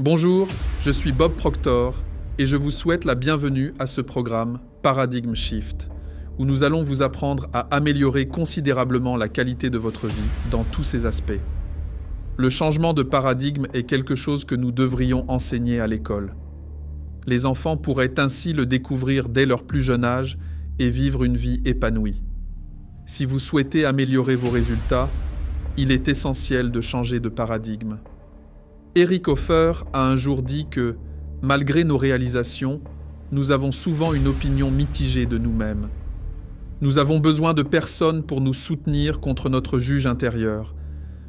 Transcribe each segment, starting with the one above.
Bonjour, je suis Bob Proctor et je vous souhaite la bienvenue à ce programme Paradigm Shift, où nous allons vous apprendre à améliorer considérablement la qualité de votre vie dans tous ses aspects. Le changement de paradigme est quelque chose que nous devrions enseigner à l'école. Les enfants pourraient ainsi le découvrir dès leur plus jeune âge et vivre une vie épanouie. Si vous souhaitez améliorer vos résultats, il est essentiel de changer de paradigme. Eric Hoffer a un jour dit que, malgré nos réalisations, nous avons souvent une opinion mitigée de nous-mêmes. Nous avons besoin de personnes pour nous soutenir contre notre juge intérieur,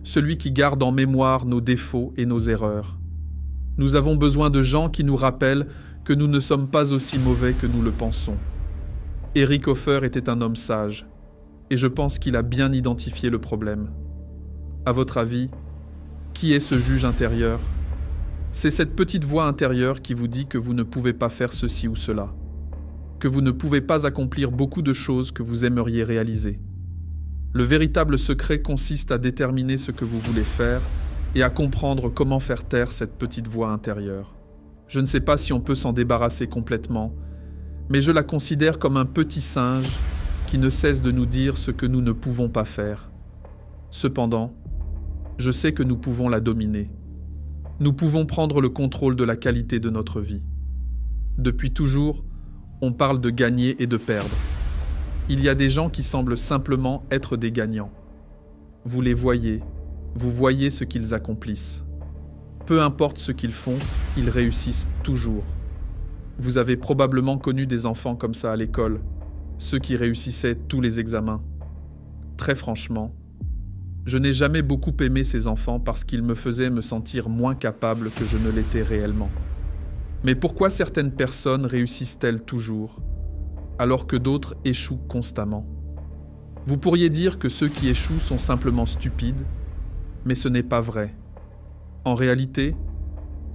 celui qui garde en mémoire nos défauts et nos erreurs. Nous avons besoin de gens qui nous rappellent que nous ne sommes pas aussi mauvais que nous le pensons. Eric Hoffer était un homme sage, et je pense qu'il a bien identifié le problème. À votre avis, qui est ce juge intérieur? C'est cette petite voix intérieure qui vous dit que vous ne pouvez pas faire ceci ou cela, que vous ne pouvez pas accomplir beaucoup de choses que vous aimeriez réaliser. Le véritable secret consiste à déterminer ce que vous voulez faire et à comprendre comment faire taire cette petite voix intérieure. Je ne sais pas si on peut s'en débarrasser complètement, mais je la considère comme un petit singe qui ne cesse de nous dire ce que nous ne pouvons pas faire. Cependant, je sais que nous pouvons la dominer. Nous pouvons prendre le contrôle de la qualité de notre vie. Depuis toujours, on parle de gagner et de perdre. Il y a des gens qui semblent simplement être des gagnants. Vous les voyez, vous voyez ce qu'ils accomplissent. Peu importe ce qu'ils font, ils réussissent toujours. Vous avez probablement connu des enfants comme ça à l'école, ceux qui réussissaient tous les examens. Très franchement, je n'ai jamais beaucoup aimé ces enfants parce qu'ils me faisaient me sentir moins capable que je ne l'étais réellement. Mais pourquoi certaines personnes réussissent-elles toujours, alors que d'autres échouent constamment? Vous pourriez dire que ceux qui échouent sont simplement stupides, mais ce n'est pas vrai. En réalité,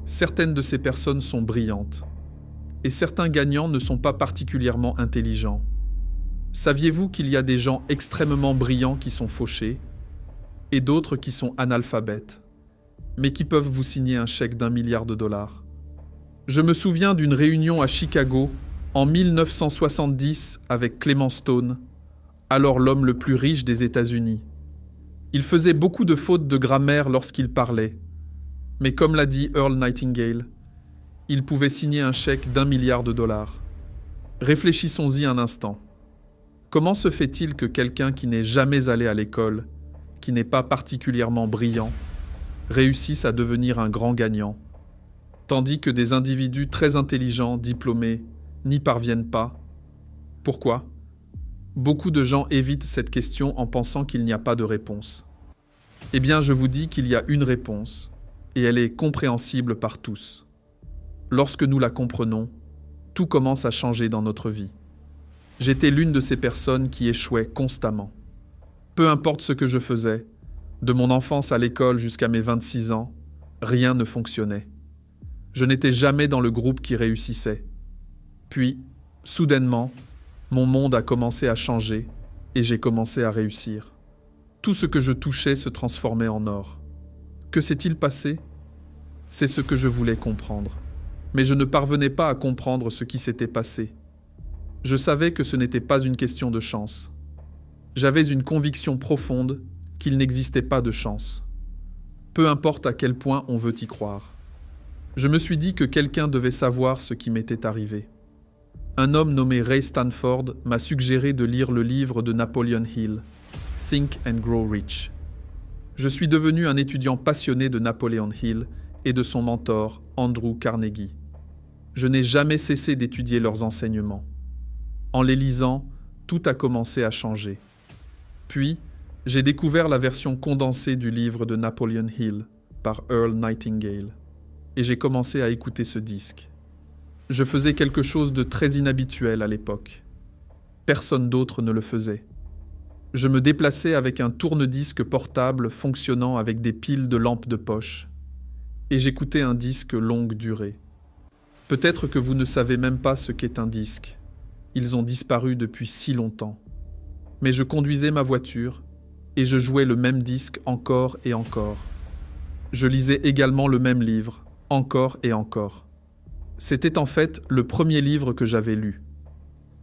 certaines de ces personnes sont brillantes, et certains gagnants ne sont pas particulièrement intelligents. Saviez-vous qu'il y a des gens extrêmement brillants qui sont fauchés, et d'autres qui sont analphabètes, mais qui peuvent vous signer un chèque d'1 milliard de dollars? Je me souviens d'une réunion à Chicago en 1970 avec Clement Stone, alors l'homme le plus riche des États-Unis. Il faisait beaucoup de fautes de grammaire lorsqu'il parlait, mais comme l'a dit Earl Nightingale, il pouvait signer un chèque d'1 milliard de dollars. Réfléchissons-y un instant. Comment se fait-il que quelqu'un qui n'est jamais allé à l'école, qui n'est pas particulièrement brillant, réussissent à devenir un grand gagnant, tandis que des individus très intelligents, diplômés, n'y parviennent pas? Pourquoi? Beaucoup de gens évitent cette question en pensant qu'il n'y a pas de réponse. Eh bien, je vous dis qu'il y a une réponse, et elle est compréhensible par tous. Lorsque nous la comprenons, tout commence à changer dans notre vie. J'étais l'une de ces personnes qui échouaient constamment. Peu importe ce que je faisais, de mon enfance à l'école jusqu'à mes 26 ans, rien ne fonctionnait. Je n'étais jamais dans le groupe qui réussissait. Puis, soudainement, mon monde a commencé à changer et j'ai commencé à réussir. Tout ce que je touchais se transformait en or. Que s'est-il passé? C'est ce que je voulais comprendre. Mais je ne parvenais pas à comprendre ce qui s'était passé. Je savais que ce n'était pas une question de chance. J'avais une conviction profonde qu'il n'existait pas de chance. Peu importe à quel point on veut y croire. Je me suis dit que quelqu'un devait savoir ce qui m'était arrivé. Un homme nommé Ray Stanford m'a suggéré de lire le livre de Napoleon Hill, Think and Grow Rich. Je suis devenu un étudiant passionné de Napoleon Hill et de son mentor, Andrew Carnegie. Je n'ai jamais cessé d'étudier leurs enseignements. En les lisant, tout a commencé à changer. Puis, j'ai découvert la version condensée du livre de Napoleon Hill par Earl Nightingale et j'ai commencé à écouter ce disque. Je faisais quelque chose de très inhabituel à l'époque. Personne d'autre ne le faisait. Je me déplaçais avec un tourne-disque portable fonctionnant avec des piles de lampes de poche et j'écoutais un disque longue durée. Peut-être que vous ne savez même pas ce qu'est un disque. Ils ont disparu depuis si longtemps. Mais je conduisais ma voiture et je jouais le même disque encore et encore. Je lisais également le même livre, encore et encore. C'était en fait le premier livre que j'avais lu.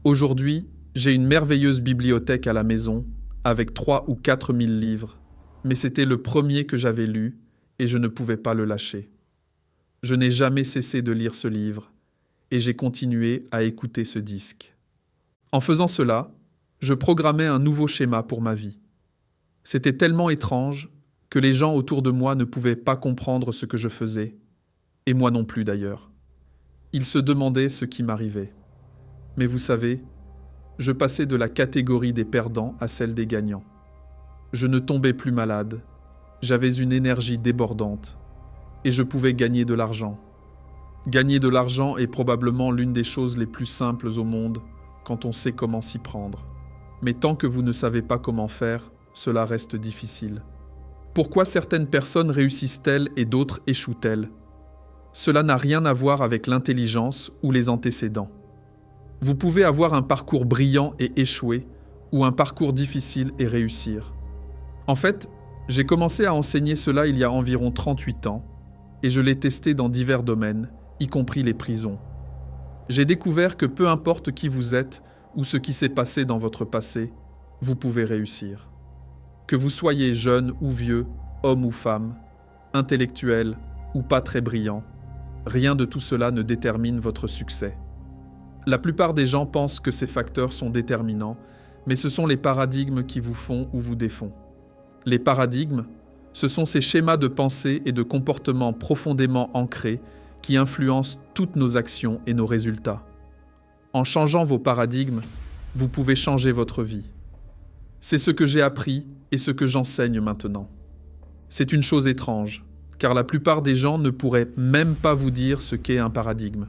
Aujourd'hui, j'ai une merveilleuse bibliothèque à la maison, avec 3 ou 4 000 livres, mais c'était le premier que j'avais lu et je ne pouvais pas le lâcher. Je n'ai jamais cessé de lire ce livre et j'ai continué à écouter ce disque. En faisant cela, je programmais un nouveau schéma pour ma vie. C'était tellement étrange que les gens autour de moi ne pouvaient pas comprendre ce que je faisais, et moi non plus d'ailleurs. Ils se demandaient ce qui m'arrivait. Mais vous savez, je passais de la catégorie des perdants à celle des gagnants. Je ne tombais plus malade, j'avais une énergie débordante, et je pouvais gagner de l'argent. Gagner de l'argent est probablement l'une des choses les plus simples au monde quand on sait comment s'y prendre. Mais tant que vous ne savez pas comment faire, cela reste difficile. Pourquoi certaines personnes réussissent-elles et d'autres échouent-elles? Cela n'a rien à voir avec l'intelligence ou les antécédents. Vous pouvez avoir un parcours brillant et échouer, ou un parcours difficile et réussir. En fait, j'ai commencé à enseigner cela il y a environ 38 ans, et je l'ai testé dans divers domaines, y compris les prisons. J'ai découvert que peu importe qui vous êtes ou ce qui s'est passé dans votre passé, vous pouvez réussir. Que vous soyez jeune ou vieux, homme ou femme, intellectuel ou pas très brillant, rien de tout cela ne détermine votre succès. La plupart des gens pensent que ces facteurs sont déterminants, mais ce sont les paradigmes qui vous font ou vous défont. Les paradigmes, ce sont ces schémas de pensée et de comportement profondément ancrés qui influencent toutes nos actions et nos résultats. En changeant vos paradigmes, vous pouvez changer votre vie. C'est ce que j'ai appris et ce que j'enseigne maintenant. C'est une chose étrange, car la plupart des gens ne pourraient même pas vous dire ce qu'est un paradigme.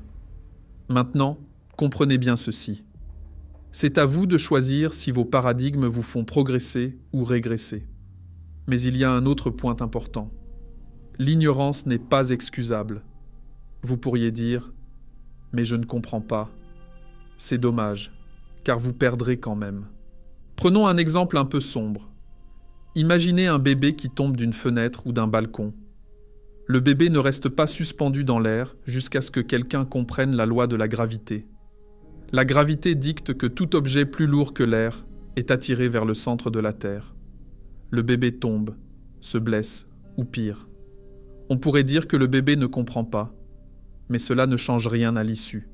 Maintenant, comprenez bien ceci. C'est à vous de choisir si vos paradigmes vous font progresser ou régresser. Mais il y a un autre point important. L'ignorance n'est pas excusable. Vous pourriez dire « mais je ne comprends pas ». C'est dommage, car vous perdrez quand même. Prenons un exemple un peu sombre. Imaginez un bébé qui tombe d'une fenêtre ou d'un balcon. Le bébé ne reste pas suspendu dans l'air jusqu'à ce que quelqu'un comprenne la loi de la gravité. La gravité dicte que tout objet plus lourd que l'air est attiré vers le centre de la Terre. Le bébé tombe, se blesse, ou pire. On pourrait dire que le bébé ne comprend pas, mais cela ne change rien à l'issue.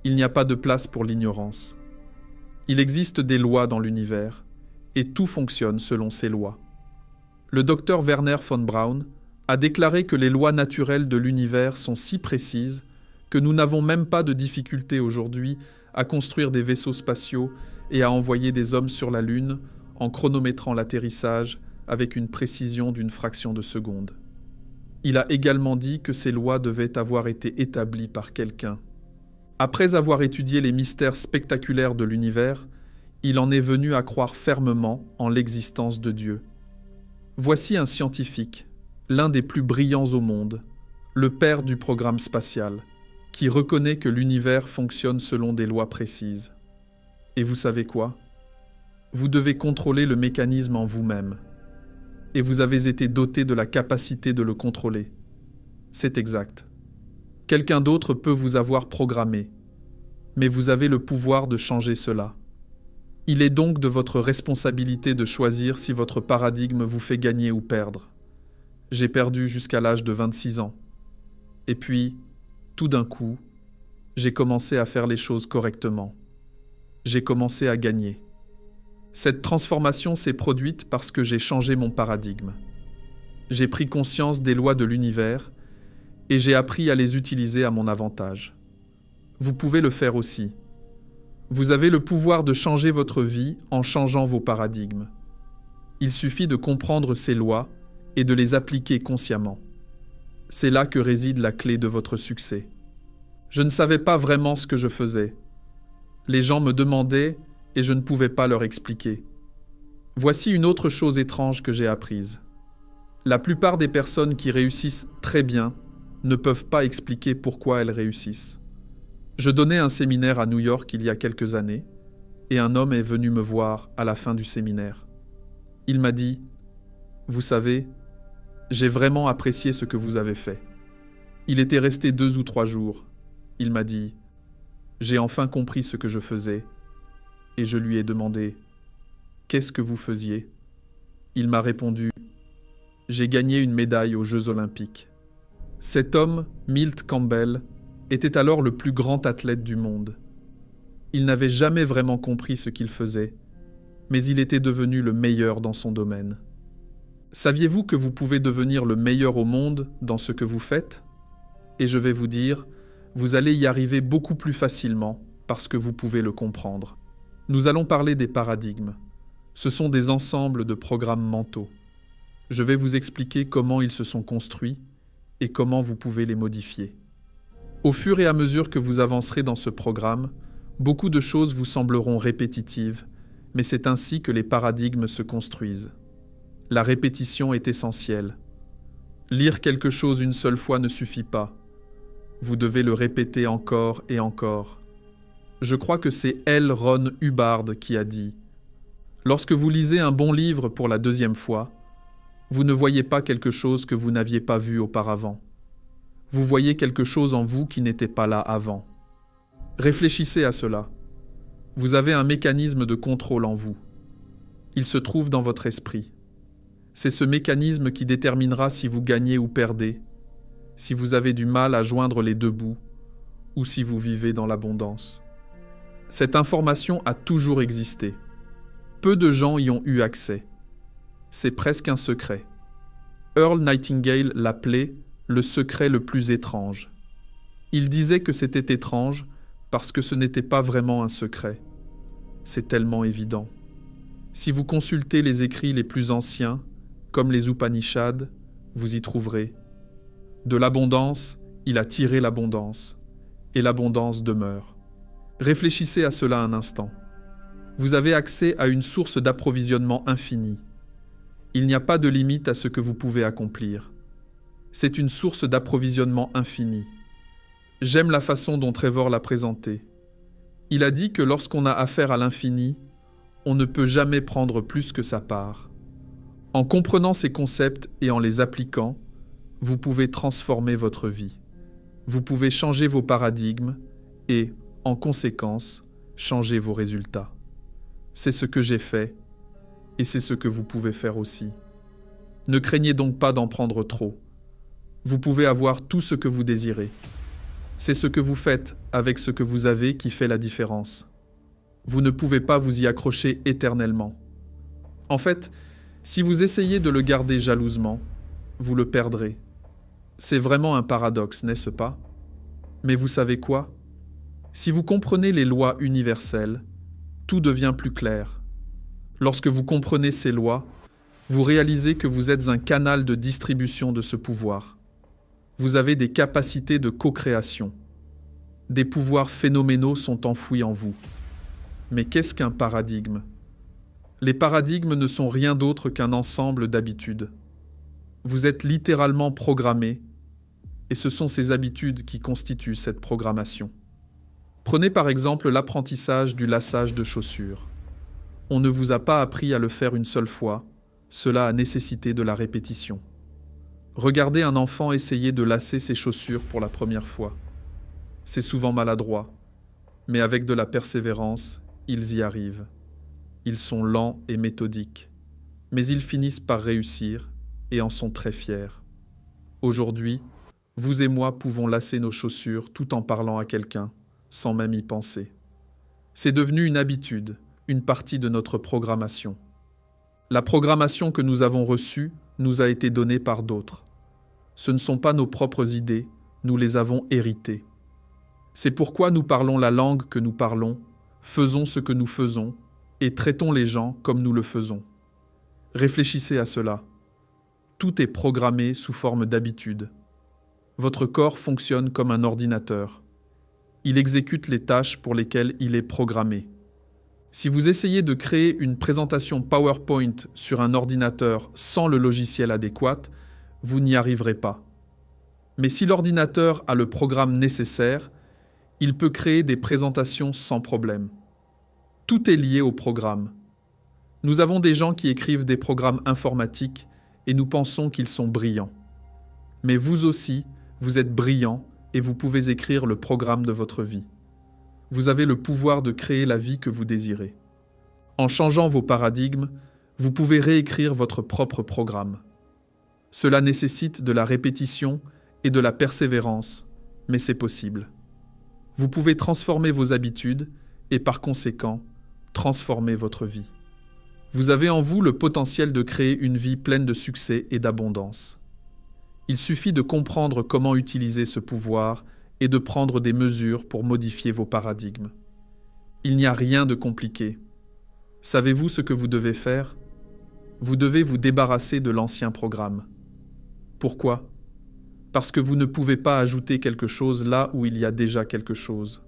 Il n'y a pas de place pour l'ignorance. Il existe des lois dans l'univers, et tout fonctionne selon ces lois. Le docteur Wernher von Braun a déclaré que les lois naturelles de l'univers sont si précises que nous n'avons même pas de difficulté aujourd'hui à construire des vaisseaux spatiaux et à envoyer des hommes sur la Lune en chronométrant l'atterrissage avec une précision d'une fraction de seconde. Il a également dit que ces lois devaient avoir été établies par quelqu'un. Après avoir étudié les mystères spectaculaires de l'univers, il en est venu à croire fermement en l'existence de Dieu. Voici un scientifique, l'un des plus brillants au monde, le père du programme spatial, qui reconnaît que l'univers fonctionne selon des lois précises. Et vous savez quoi? Vous devez contrôler le mécanisme en vous-même. Et vous avez été doté de la capacité de le contrôler. C'est exact. Quelqu'un d'autre peut vous avoir programmé, mais vous avez le pouvoir de changer cela. Il est donc de votre responsabilité de choisir si votre paradigme vous fait gagner ou perdre. J'ai perdu jusqu'à l'âge de 26 ans. Et puis, tout d'un coup, j'ai commencé à faire les choses correctement. J'ai commencé à gagner. Cette transformation s'est produite parce que j'ai changé mon paradigme. J'ai pris conscience des lois de l'univers et j'ai appris à les utiliser à mon avantage. Vous pouvez le faire aussi. Vous avez le pouvoir de changer votre vie en changeant vos paradigmes. Il suffit de comprendre ces lois et de les appliquer consciemment. C'est là que réside la clé de votre succès. Je ne savais pas vraiment ce que je faisais. Les gens me demandaient et je ne pouvais pas leur expliquer. Voici une autre chose étrange que j'ai apprise. La plupart des personnes qui réussissent très bien ne peuvent pas expliquer pourquoi elles réussissent. Je donnais un séminaire à New York il y a quelques années et un homme est venu me voir à la fin du séminaire. Il m'a dit « Vous savez, j'ai vraiment apprécié ce que vous avez fait. Il était resté 2 ou 3 jours. Il m'a dit « J'ai enfin compris ce que je faisais. » Et je lui ai demandé « Qu'est-ce que vous faisiez ?» Il m'a répondu « J'ai gagné une médaille aux Jeux Olympiques. » Cet homme, Milt Campbell, était alors le plus grand athlète du monde. Il n'avait jamais vraiment compris ce qu'il faisait, mais il était devenu le meilleur dans son domaine. Saviez-vous que vous pouvez devenir le meilleur au monde dans ce que vous faites ? Et je vais vous dire, vous allez y arriver beaucoup plus facilement parce que vous pouvez le comprendre. Nous allons parler des paradigmes. Ce sont des ensembles de programmes mentaux. Je vais vous expliquer comment ils se sont construits et comment vous pouvez les modifier. Au fur et à mesure que vous avancerez dans ce programme, beaucoup de choses vous sembleront répétitives, mais c'est ainsi que les paradigmes se construisent. La répétition est essentielle. Lire quelque chose une seule fois ne suffit pas. Vous devez le répéter encore et encore. Je crois que c'est L. Ron Hubbard qui a dit « Lorsque vous lisez un bon livre pour la 2e fois, vous ne voyez pas quelque chose que vous n'aviez pas vu auparavant. Vous voyez quelque chose en vous qui n'était pas là avant. » Réfléchissez à cela. Vous avez un mécanisme de contrôle en vous. Il se trouve dans votre esprit. C'est ce mécanisme qui déterminera si vous gagnez ou perdez, si vous avez du mal à joindre les 2 bouts, ou si vous vivez dans l'abondance. Cette information a toujours existé. Peu de gens y ont eu accès. C'est presque un secret. Earl Nightingale l'appelait « le secret le plus étrange ». Il disait que c'était étrange parce que ce n'était pas vraiment un secret. C'est tellement évident. Si vous consultez les écrits les plus anciens, comme les Upanishads, vous y trouverez. De l'abondance, il a tiré l'abondance, et l'abondance demeure. Réfléchissez à cela un instant. Vous avez accès à une source d'approvisionnement infinie. Il n'y a pas de limite à ce que vous pouvez accomplir. C'est une source d'approvisionnement infinie. J'aime la façon dont Trevor l'a présenté. Il a dit que lorsqu'on a affaire à l'infini, on ne peut jamais prendre plus que sa part. En comprenant ces concepts et en les appliquant, vous pouvez transformer votre vie. Vous pouvez changer vos paradigmes et, en conséquence, changer vos résultats. C'est ce que j'ai fait et c'est ce que vous pouvez faire aussi. Ne craignez donc pas d'en prendre trop. Vous pouvez avoir tout ce que vous désirez. C'est ce que vous faites avec ce que vous avez qui fait la différence. Vous ne pouvez pas vous y accrocher éternellement. En fait, si vous essayez de le garder jalousement, vous le perdrez. C'est vraiment un paradoxe, n'est-ce pas? Mais vous savez quoi? Si vous comprenez les lois universelles, tout devient plus clair. Lorsque vous comprenez ces lois, vous réalisez que vous êtes un canal de distribution de ce pouvoir. Vous avez des capacités de co-création. Des pouvoirs phénoménaux sont enfouis en vous. Mais qu'est-ce qu'un paradigme? Les paradigmes ne sont rien d'autre qu'un ensemble d'habitudes. Vous êtes littéralement programmé, et ce sont ces habitudes qui constituent cette programmation. Prenez par exemple l'apprentissage du laçage de chaussures. On ne vous a pas appris à le faire une seule fois, cela a nécessité de la répétition. Regardez un enfant essayer de lacer ses chaussures pour la première fois. C'est souvent maladroit, mais avec de la persévérance, ils y arrivent. Ils sont lents et méthodiques, mais ils finissent par réussir et en sont très fiers. Aujourd'hui, vous et moi pouvons lacer nos chaussures tout en parlant à quelqu'un, sans même y penser. C'est devenu une habitude, une partie de notre programmation. La programmation que nous avons reçue nous a été donnée par d'autres. Ce ne sont pas nos propres idées, nous les avons héritées. C'est pourquoi nous parlons la langue que nous parlons, faisons ce que nous faisons et traitons les gens comme nous le faisons. Réfléchissez à cela. Tout est programmé sous forme d'habitude. Votre corps fonctionne comme un ordinateur. Il exécute les tâches pour lesquelles il est programmé. Si vous essayez de créer une présentation PowerPoint sur un ordinateur sans le logiciel adéquat, vous n'y arriverez pas. Mais si l'ordinateur a le programme nécessaire, il peut créer des présentations sans problème. Tout est lié au programme. Nous avons des gens qui écrivent des programmes informatiques et nous pensons qu'ils sont brillants. Mais vous aussi, Vous êtes brillant et vous pouvez écrire le programme de votre vie. Vous avez le pouvoir de créer la vie que vous désirez. En changeant vos paradigmes, vous pouvez réécrire votre propre programme. Cela nécessite de la répétition et de la persévérance, mais c'est possible. Vous pouvez transformer vos habitudes et par conséquent, transformer votre vie. Vous avez en vous le potentiel de créer une vie pleine de succès et d'abondance. Il suffit de comprendre comment utiliser ce pouvoir et de prendre des mesures pour modifier vos paradigmes. Il n'y a rien de compliqué. Savez-vous ce que vous devez faire? Vous devez vous débarrasser de l'ancien programme. Pourquoi? Parce que vous ne pouvez pas ajouter quelque chose là où il y a déjà quelque chose.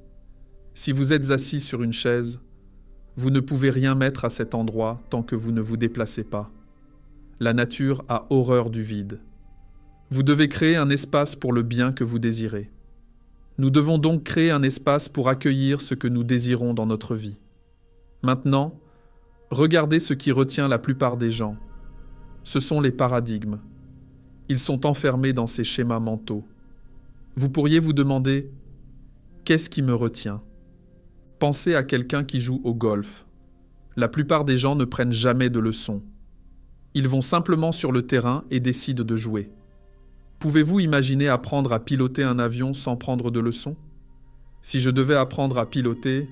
Si vous êtes assis sur une chaise, vous ne pouvez rien mettre à cet endroit tant que vous ne vous déplacez pas. La nature a horreur du vide. Vous devez créer un espace pour le bien que vous désirez. Nous devons donc créer un espace pour accueillir ce que nous désirons dans notre vie. Maintenant, regardez ce qui retient la plupart des gens. Ce sont les paradigmes. Ils sont enfermés dans ces schémas mentaux. Vous pourriez vous demander « Qu'est-ce qui me retient ?» Pensez à quelqu'un qui joue au golf. La plupart des gens ne prennent jamais de leçons. Ils vont simplement sur le terrain et décident de jouer. Pouvez-vous imaginer apprendre à piloter un avion sans prendre de leçons? Si je devais apprendre à piloter,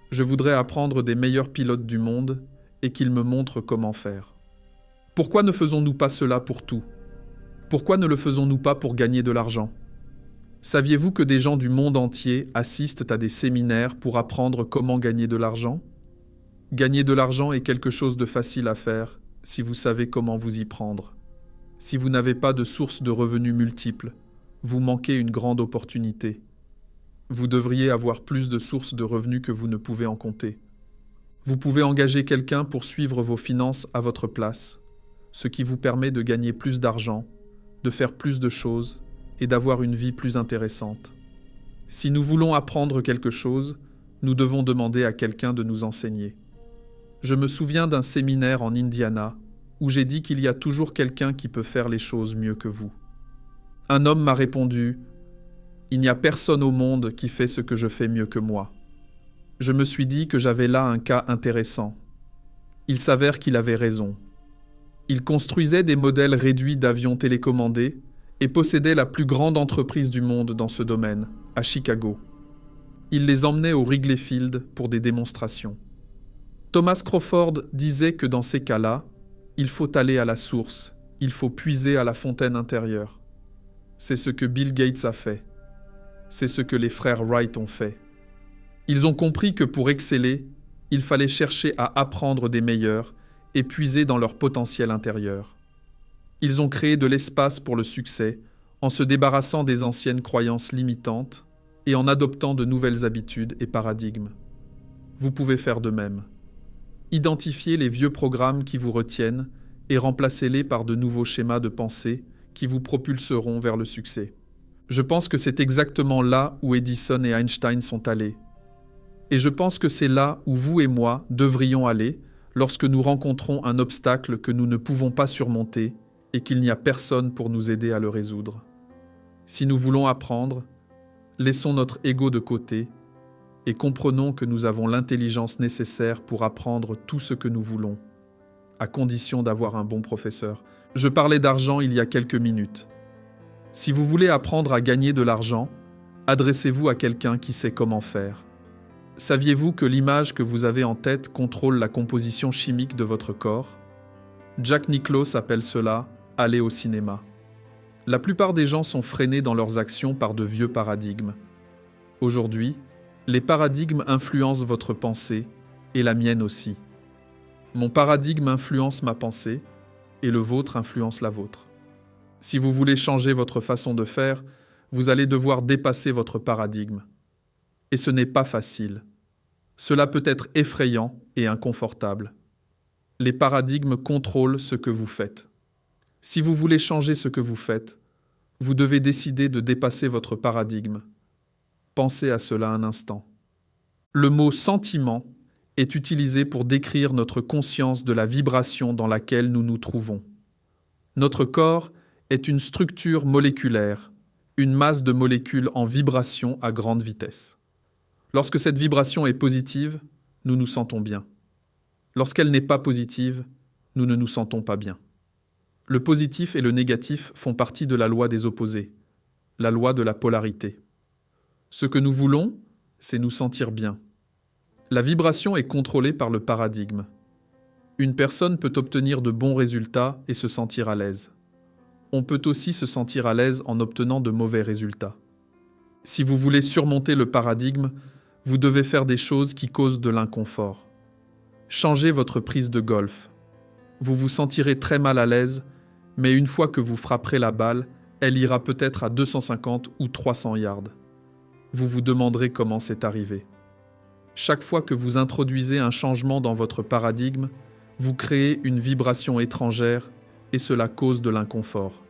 je voudrais apprendre des meilleurs pilotes du monde et qu'ils me montrent comment faire. Pourquoi ne faisons-nous pas cela pour tout? Pourquoi ne le faisons-nous pas pour gagner de l'argent? Saviez-vous que des gens du monde entier assistent à des séminaires pour apprendre comment gagner de l'argent? Gagner de l'argent est quelque chose de facile à faire si vous savez comment vous y prendre. Si vous n'avez pas de source de revenus multiples, vous manquez une grande opportunité. Vous devriez avoir plus de sources de revenus que vous ne pouvez en compter. Vous pouvez engager quelqu'un pour suivre vos finances à votre place, ce qui vous permet de gagner plus d'argent, de faire plus de choses et d'avoir une vie plus intéressante. Si nous voulons apprendre quelque chose, nous devons demander à quelqu'un de nous enseigner. Je me souviens d'un séminaire en Indiana où j'ai dit qu'il y a toujours quelqu'un qui peut faire les choses mieux que vous. Un homme m'a répondu « Il n'y a personne au monde qui fait ce que je fais mieux que moi. » Je me suis dit que j'avais là un cas intéressant. Il s'avère qu'il avait raison. Il construisait des modèles réduits d'avions télécommandés et possédait la plus grande entreprise du monde dans ce domaine, à Chicago. Il les emmenait au Wrigley Field pour des démonstrations. Thomas Crawford disait que dans ces cas-là, il faut aller à la source, il faut puiser à la fontaine intérieure. C'est ce que Bill Gates a fait. C'est ce que les frères Wright ont fait. Ils ont compris que pour exceller, il fallait chercher à apprendre des meilleurs et puiser dans leur potentiel intérieur. Ils ont créé de l'espace pour le succès en se débarrassant des anciennes croyances limitantes et en adoptant de nouvelles habitudes et paradigmes. Vous pouvez faire de même. Identifiez les vieux programmes qui vous retiennent et remplacez-les par de nouveaux schémas de pensée qui vous propulseront vers le succès. Je pense que c'est exactement là où Edison et Einstein sont allés. Et je pense que c'est là où vous et moi devrions aller lorsque nous rencontrons un obstacle que nous ne pouvons pas surmonter et qu'il n'y a personne pour nous aider à le résoudre. Si nous voulons apprendre, laissons notre ego de côté et comprenons que nous avons l'intelligence nécessaire pour apprendre tout ce que nous voulons, à condition d'avoir un bon professeur. Je parlais d'argent il y a quelques minutes. Si vous voulez apprendre à gagner de l'argent, adressez-vous à quelqu'un qui sait comment faire. Saviez-vous que l'image que vous avez en tête contrôle la composition chimique de votre corps? Jack Nicklaus appelle cela « aller au cinéma ». La plupart des gens sont freinés dans leurs actions par de vieux paradigmes. Aujourd'hui, les paradigmes influencent votre pensée et la mienne aussi. Mon paradigme influence ma pensée et le vôtre influence la vôtre. Si vous voulez changer votre façon de faire, vous allez devoir dépasser votre paradigme. Et ce n'est pas facile. Cela peut être effrayant et inconfortable. Les paradigmes contrôlent ce que vous faites. Si vous voulez changer ce que vous faites, vous devez décider de dépasser votre paradigme. Pensez à cela un instant. Le mot « sentiment » est utilisé pour décrire notre conscience de la vibration dans laquelle nous nous trouvons. Notre corps est une structure moléculaire une masse de molécules en vibration à grande vitesse. Lorsque cette vibration est positive, nous nous sentons bien. Lorsqu'elle n'est pas positive, nous ne nous sentons pas bien. Le positif et le négatif font partie de la loi des opposés, la loi de la polarité. Ce que nous voulons, c'est nous sentir bien. La vibration est contrôlée par le paradigme. Une personne peut obtenir de bons résultats et se sentir à l'aise. On peut aussi se sentir à l'aise en obtenant de mauvais résultats. Si vous voulez surmonter le paradigme, vous devez faire des choses qui causent de l'inconfort. Changez votre prise de golf. Vous vous sentirez très mal à l'aise, mais une fois que vous frapperez la balle, elle ira peut-être à 250 ou 300 yards. Vous vous demanderez comment c'est arrivé. Chaque fois que vous introduisez un changement dans votre paradigme, vous créez une vibration étrangère et cela cause de l'inconfort.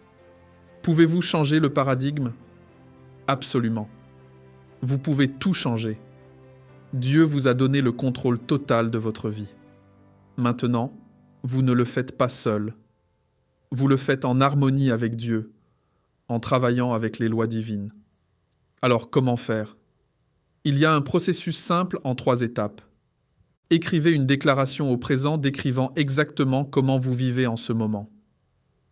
Pouvez-vous changer le paradigme? Absolument. Vous pouvez tout changer. Dieu vous a donné le contrôle total de votre vie. Maintenant, vous ne le faites pas seul. Vous le faites en harmonie avec Dieu, en travaillant avec les lois divines. Alors, comment faire? Il y a un processus simple en 3 étapes. Écrivez une déclaration au présent décrivant exactement comment vous vivez en ce moment.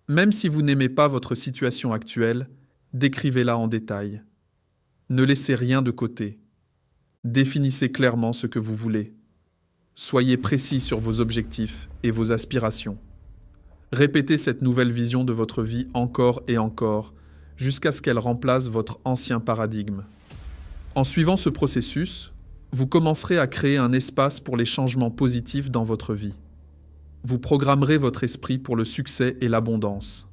Même si vous n'aimez pas votre situation actuelle, décrivez-la en détail. Ne laissez rien de côté. Définissez clairement ce que vous voulez. Soyez précis sur vos objectifs et vos aspirations. Répétez cette nouvelle vision de votre vie encore et encore, jusqu'à ce qu'elle remplace votre ancien paradigme. En suivant ce processus, vous commencerez à créer un espace pour les changements positifs dans votre vie. Vous programmerez votre esprit pour le succès et l'abondance.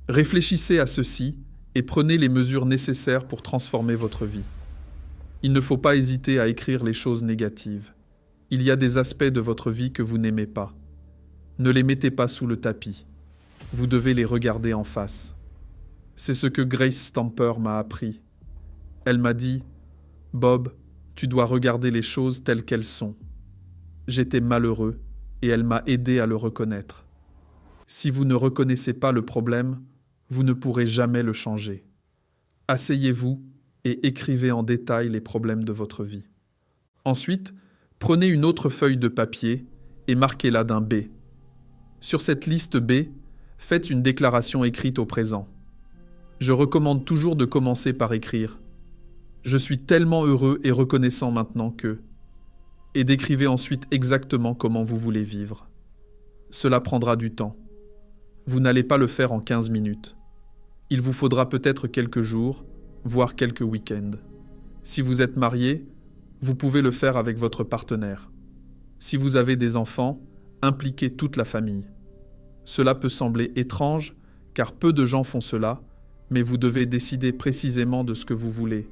Réfléchissez à ceci et prenez les mesures nécessaires pour transformer votre vie. Il ne faut pas hésiter à écrire les choses négatives. Il y a des aspects de votre vie que vous n'aimez pas. Ne les mettez pas sous le tapis. Vous devez les regarder en face. C'est ce que Grace Stamper m'a appris. Elle m'a dit « Bob, tu dois regarder les choses telles qu'elles sont. » J'étais malheureux et elle m'a aidé à le reconnaître. Si vous ne reconnaissez pas le problème, vous ne pourrez jamais le changer. Asseyez-vous et écrivez en détail les problèmes de votre vie. Ensuite, prenez une autre feuille de papier et marquez-la d'un B. Sur cette liste B, faites une déclaration écrite au présent. Je recommande toujours de commencer par écrire « Je suis tellement heureux et reconnaissant maintenant que… » et décrivez ensuite exactement comment vous voulez vivre. Cela prendra du temps. Vous n'allez pas le faire en 15 minutes. Il vous faudra peut-être quelques jours, voire quelques week-ends. Si vous êtes marié, vous pouvez le faire avec votre partenaire. Si vous avez des enfants, impliquez toute la famille. Cela peut sembler étrange, car peu de gens font cela, mais vous devez décider précisément de ce que vous voulez.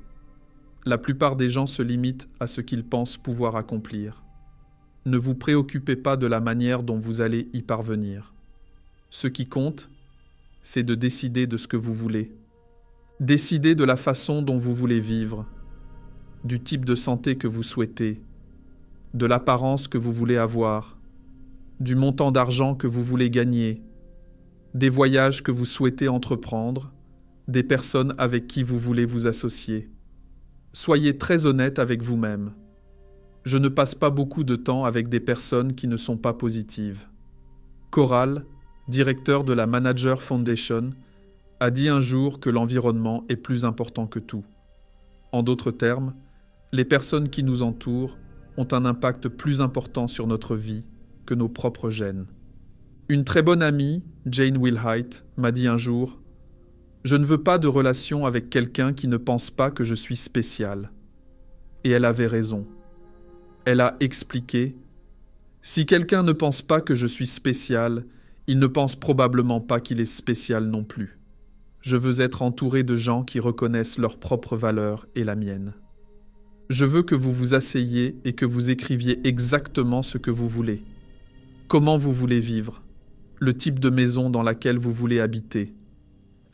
La plupart des gens se limitent à ce qu'ils pensent pouvoir accomplir. Ne vous préoccupez pas de la manière dont vous allez y parvenir. Ce qui compte, c'est de décider de ce que vous voulez. Décidez de la façon dont vous voulez vivre, du type de santé que vous souhaitez, de l'apparence que vous voulez avoir, du montant d'argent que vous voulez gagner, des voyages que vous souhaitez entreprendre, des personnes avec qui vous voulez vous associer. Soyez très honnête avec vous-même. Je ne passe pas beaucoup de temps avec des personnes qui ne sont pas positives. Coral, directeur de la Manager Foundation, a dit un jour que l'environnement est plus important que tout. En d'autres termes, les personnes qui nous entourent ont un impact plus important sur notre vie que nos propres gènes. Une très bonne amie, Jane Wilhite, m'a dit un jour « Je ne veux pas de relation avec quelqu'un qui ne pense pas que je suis spécial. » Et elle avait raison. Elle a expliqué « Si quelqu'un ne pense pas que je suis spécial, il ne pense probablement pas qu'il est spécial non plus. Je veux être entouré de gens qui reconnaissent leurs propres valeurs et la mienne. Je veux que vous vous asseyiez et que vous écriviez exactement ce que vous voulez. Comment vous voulez vivre, le type de maison dans laquelle vous voulez habiter,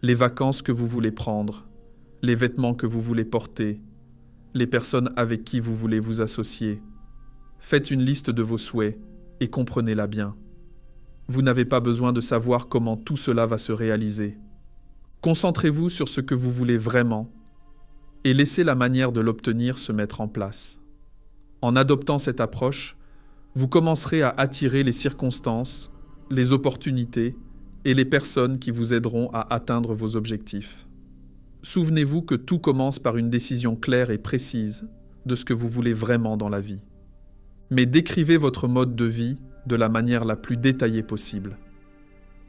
les vacances que vous voulez prendre, les vêtements que vous voulez porter, les personnes avec qui vous voulez vous associer. Faites une liste de vos souhaits et comprenez-la bien. Vous n'avez pas besoin de savoir comment tout cela va se réaliser. Concentrez-vous sur ce que vous voulez vraiment et laissez la manière de l'obtenir se mettre en place. En adoptant cette approche, vous commencerez à attirer les circonstances, les opportunités et les personnes qui vous aideront à atteindre vos objectifs. Souvenez-vous que tout commence par une décision claire et précise de ce que vous voulez vraiment dans la vie. Mais décrivez votre mode de vie de la manière la plus détaillée possible.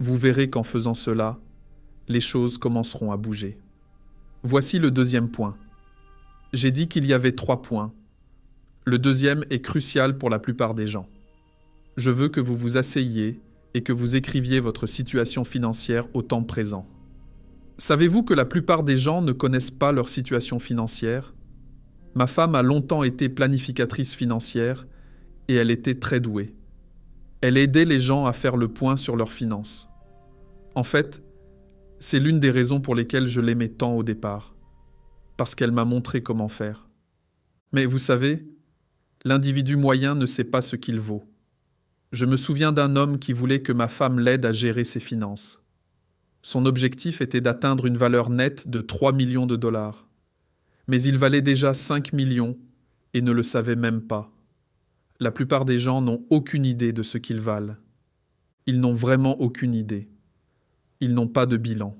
Vous verrez qu'en faisant cela, les choses commenceront à bouger. Voici le deuxième point. J'ai dit qu'il y avait 3 points. Le deuxième est crucial pour la plupart des gens. Je veux que vous vous asseyiez et que vous écriviez votre situation financière au temps présent. Savez-vous que la plupart des gens ne connaissent pas leur situation financière ? Ma femme a longtemps été planificatrice financière et elle était très douée. Elle aidait les gens à faire le point sur leurs finances. En fait, c'est l'une des raisons pour lesquelles je l'aimais tant au départ, parce qu'elle m'a montré comment faire. Mais vous savez, l'individu moyen ne sait pas ce qu'il vaut. Je me souviens d'un homme qui voulait que ma femme l'aide à gérer ses finances. Son objectif était d'atteindre une valeur nette de 3 millions de dollars. Mais il valait déjà 5 millions et ne le savait même pas. La plupart des gens n'ont aucune idée de ce qu'ils valent. Ils n'ont vraiment aucune idée. Ils n'ont pas de bilan.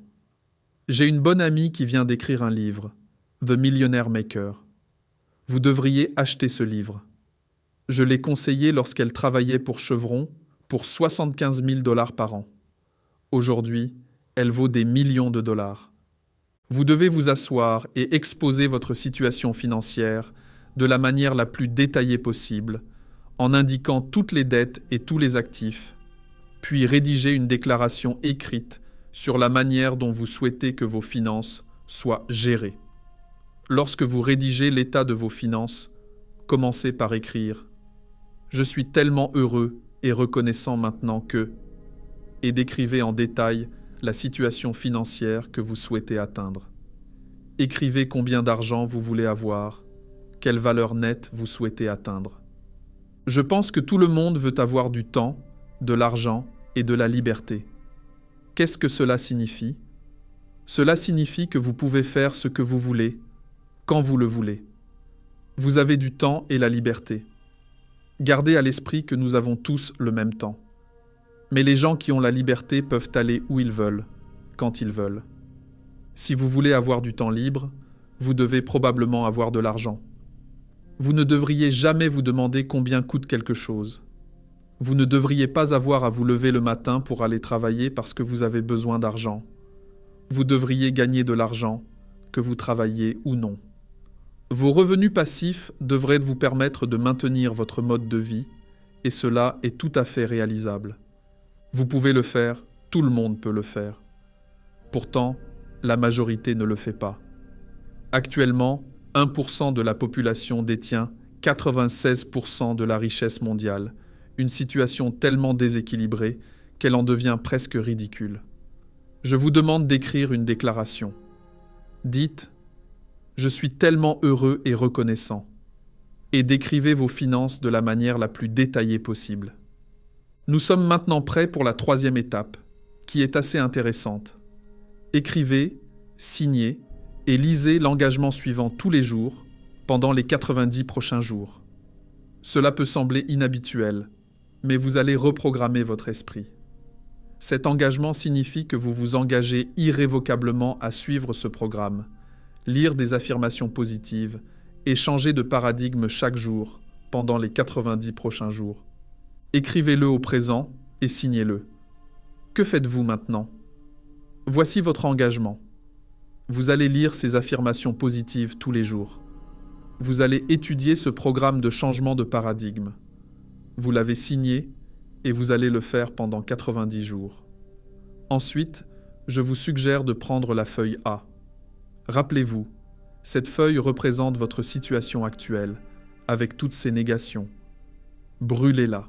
J'ai une bonne amie qui vient d'écrire un livre, The Millionaire Maker. Vous devriez acheter ce livre. Je l'ai conseillé lorsqu'elle travaillait pour Chevron pour 75 000 dollars par an. Aujourd'hui, elle vaut des millions de dollars. Vous devez vous asseoir et exposer votre situation financière de la manière la plus détaillée possible, en indiquant toutes les dettes et tous les actifs, puis rédiger une déclaration écrite sur la manière dont vous souhaitez que vos finances soient gérées. Lorsque vous rédigez l'état de vos finances, commencez par écrire « Je suis tellement heureux et reconnaissant maintenant que… » et décrivez en détail la situation financière que vous souhaitez atteindre. Écrivez combien d'argent vous voulez avoir, quelle valeur nette vous souhaitez atteindre. Je pense que tout le monde veut avoir du temps, de l'argent et de la liberté. Qu'est-ce que cela signifie ? Cela signifie que vous pouvez faire ce que vous voulez, quand vous le voulez. Vous avez du temps et la liberté. Gardez à l'esprit que nous avons tous le même temps. Mais les gens qui ont la liberté peuvent aller où ils veulent, quand ils veulent. Si vous voulez avoir du temps libre, vous devez probablement avoir de l'argent. Vous ne devriez jamais vous demander combien coûte quelque chose. Vous ne devriez pas avoir à vous lever le matin pour aller travailler parce que vous avez besoin d'argent. Vous devriez gagner de l'argent, que vous travailliez ou non. Vos revenus passifs devraient vous permettre de maintenir votre mode de vie, et cela est tout à fait réalisable. Vous pouvez le faire, tout le monde peut le faire. Pourtant, la majorité ne le fait pas. Actuellement, 1% de la population détient 96% de la richesse mondiale, une situation tellement déséquilibrée qu'elle en devient presque ridicule. Je vous demande d'écrire une déclaration. Dites « Je suis tellement heureux et reconnaissant » et décrivez vos finances de la manière la plus détaillée possible. Nous sommes maintenant prêts pour la 3e étape, qui est assez intéressante. Écrivez, signez et lisez l'engagement suivant tous les jours pendant les 90 prochains jours. Cela peut sembler inhabituel, mais vous allez reprogrammer votre esprit. Cet engagement signifie que vous vous engagez irrévocablement à suivre ce programme, lire des affirmations positives et changer de paradigme chaque jour pendant les 90 prochains jours. Écrivez-le au présent et signez-le. Que faites-vous maintenant ? Voici votre engagement. Vous allez lire ces affirmations positives tous les jours. Vous allez étudier ce programme de changement de paradigme. Vous l'avez signé et vous allez le faire pendant 90 jours. Ensuite, je vous suggère de prendre la feuille A. Rappelez-vous, cette feuille représente votre situation actuelle, avec toutes ses négations. Brûlez-la.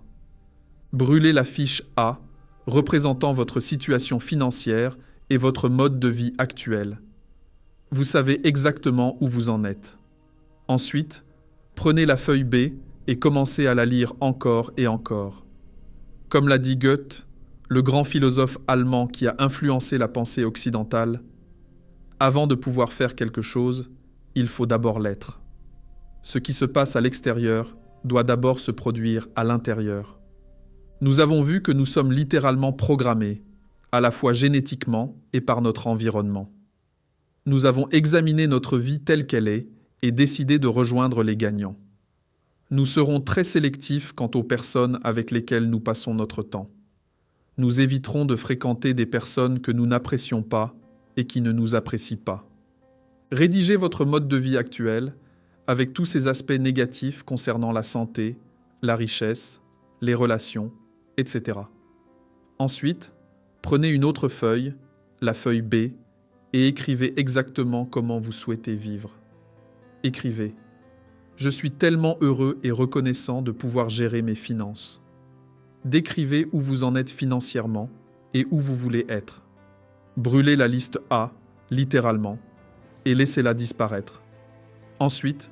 Brûlez la fiche A, représentant votre situation financière et votre mode de vie actuel. Vous savez exactement où vous en êtes. Ensuite, prenez la feuille B et commencez à la lire encore et encore. Comme l'a dit Goethe, le grand philosophe allemand qui a influencé la pensée occidentale, Avant de pouvoir faire quelque chose, il faut d'abord l'être. Ce qui se passe à l'extérieur doit d'abord se produire à l'intérieur. Nous avons vu que nous sommes littéralement programmés, à la fois génétiquement et par notre environnement. Nous avons examiné notre vie telle qu'elle est et décidé de rejoindre les gagnants. Nous serons très sélectifs quant aux personnes avec lesquelles nous passons notre temps. Nous éviterons de fréquenter des personnes que nous n'apprécions pas et qui ne nous apprécient pas. Rédigez votre mode de vie actuel avec tous ces aspects négatifs concernant la santé, la richesse, les relations, etc. Ensuite, prenez une autre feuille, la feuille B, et écrivez exactement comment vous souhaitez vivre. Écrivez « Je suis tellement heureux et reconnaissant de pouvoir gérer mes finances ». Décrivez où vous en êtes financièrement et où vous voulez être. Brûlez la liste A, littéralement, et laissez-la disparaître. Ensuite,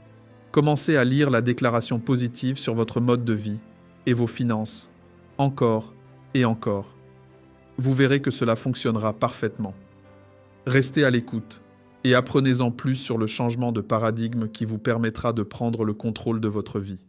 commencez à lire la déclaration positive sur votre mode de vie et vos finances, encore et encore. Vous verrez que cela fonctionnera parfaitement. Restez à l'écoute et apprenez-en plus sur le changement de paradigme qui vous permettra de prendre le contrôle de votre vie.